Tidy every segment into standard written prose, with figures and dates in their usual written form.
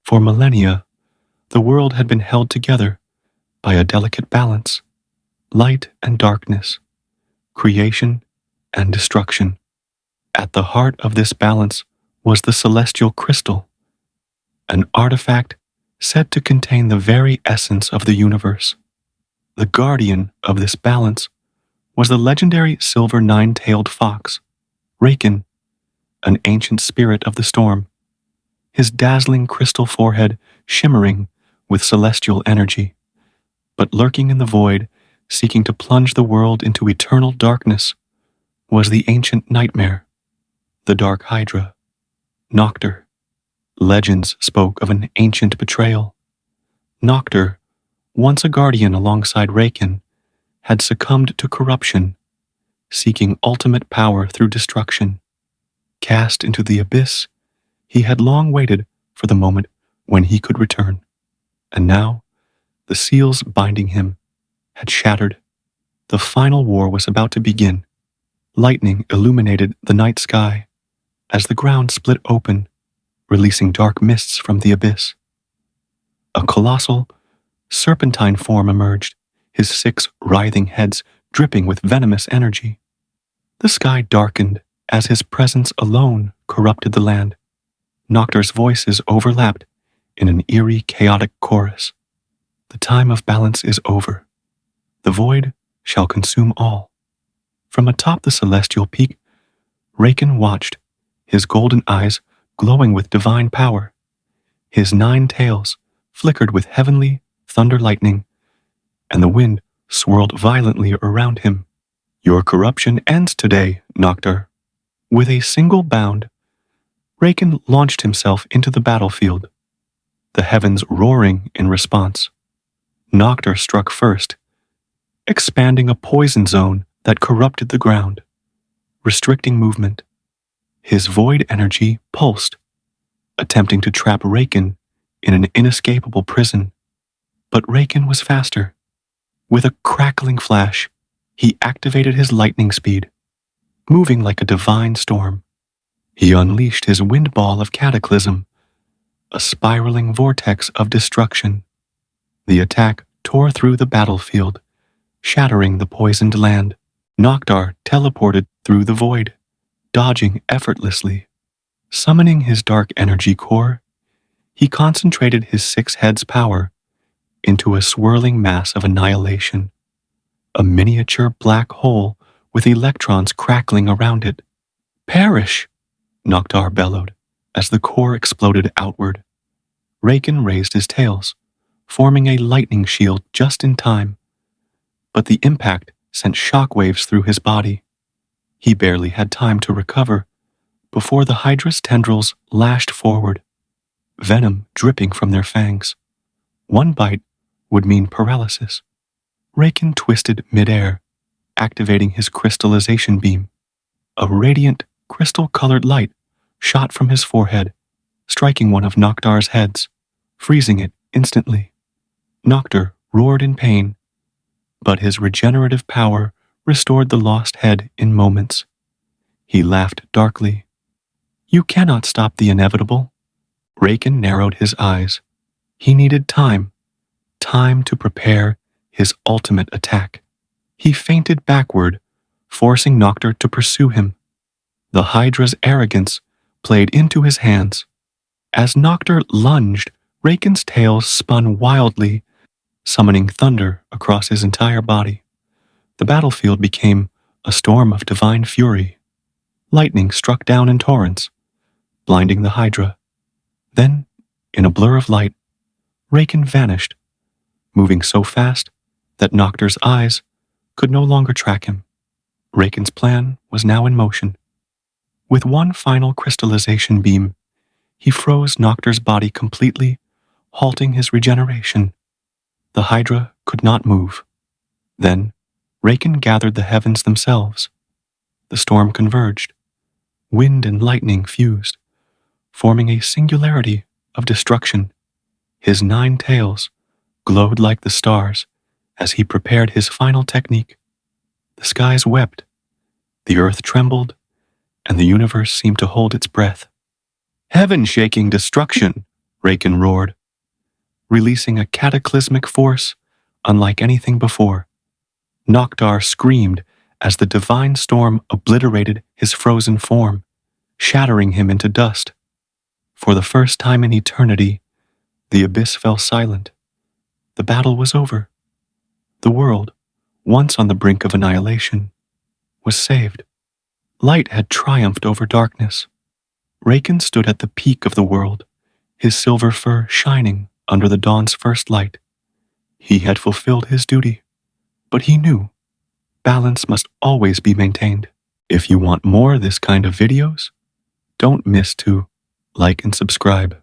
For millennia, the world had been held together by a delicate balance, light and darkness, creation and destruction. At the heart of this balance was the celestial crystal, an artifact said to contain the very essence of the universe. The guardian of this balance was the legendary silver nine-tailed fox, Raiken, an ancient spirit of the storm, his dazzling crystal forehead shimmering with celestial energy. But lurking in the void, seeking to plunge the world into eternal darkness, was the ancient nightmare, the Dark Hydra, Noctar. Legends spoke of an ancient betrayal. Noctar, once a guardian alongside Raiken, had succumbed to corruption, seeking ultimate power through destruction. Cast into the abyss, he had long waited for the moment when he could return. And now, the seals binding him had shattered. The final war was about to begin. Lightning illuminated the night sky as the ground split open, releasing dark mists from the abyss. A colossal, serpentine form emerged, his 6 writhing heads dripping with venomous energy. The sky darkened as his presence alone corrupted the land. Noctar's voices overlapped in an eerie, chaotic chorus. The time of balance is over. The void shall consume all. From atop the celestial peak, Raiken watched, his golden eyes glowing with divine power. His 9 tails flickered with heavenly thunder lightning, and the wind swirled violently around him. Your corruption ends today, Noctar. With a single bound, Raiken launched himself into the battlefield, the heavens roaring in response. Noctar struck first, expanding a poison zone that corrupted the ground, restricting movement. His void energy pulsed, attempting to trap Raiken in an inescapable prison. But Raiken was faster. With a crackling flash, he activated his lightning speed, moving like a divine storm. He unleashed his wind ball of cataclysm, a spiraling vortex of destruction. The attack tore through the battlefield, shattering the poisoned land. Noctar teleported through the void, dodging effortlessly. Summoning his dark energy core, he concentrated his 6 heads' power into a swirling mass of annihilation, a miniature black hole with electrons crackling around it. Perish! Noctar bellowed as the core exploded outward. Raiken raised his tails, forming a lightning shield just in time. But the impact sent shockwaves through his body. He barely had time to recover before the Hydra's tendrils lashed forward, venom dripping from their fangs. One bite would mean paralysis. Raiken twisted midair, activating his crystallization beam. A radiant, crystal-colored light shot from his forehead, striking one of Noctar's heads, freezing it instantly. Noctar roared in pain, but his regenerative power restored the lost head in moments. He laughed darkly. You cannot stop the inevitable. Raiken narrowed his eyes. He needed time to prepare his ultimate attack. He feinted backward, forcing Noctar to pursue him. The Hydra's arrogance played into his hands. As Noctar lunged, Raiken's tail spun wildly, summoning thunder across his entire body. The battlefield became a storm of divine fury. Lightning struck down in torrents, blinding the Hydra. Then, in a blur of light, Raiken vanished, moving so fast that Noctar's eyes could no longer track him. Raiken's plan was now in motion. With one final crystallization beam, he froze Noctar's body completely, halting his regeneration. The Hydra could not move. Then, Raiken gathered the heavens themselves. The storm converged. Wind and lightning fused, forming a singularity of destruction. His 9 tails glowed like the stars as he prepared his final technique. The skies wept, the earth trembled, and the universe seemed to hold its breath. Heaven-shaking destruction! Raiken roared, releasing a cataclysmic force unlike anything before. Noctar screamed as the divine storm obliterated his frozen form, shattering him into dust. For the first time in eternity, the abyss fell silent. The battle was over. The world, once on the brink of annihilation, was saved. Light had triumphed over darkness. Raiken stood at the peak of the world, his silver fur shining under the dawn's first light. He had fulfilled his duty, but he knew balance must always be maintained. If you want more of this kind of videos, don't miss to like and subscribe.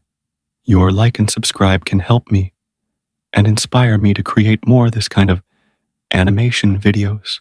Your like and subscribe can help me and inspire me to create more of this kind of animation videos.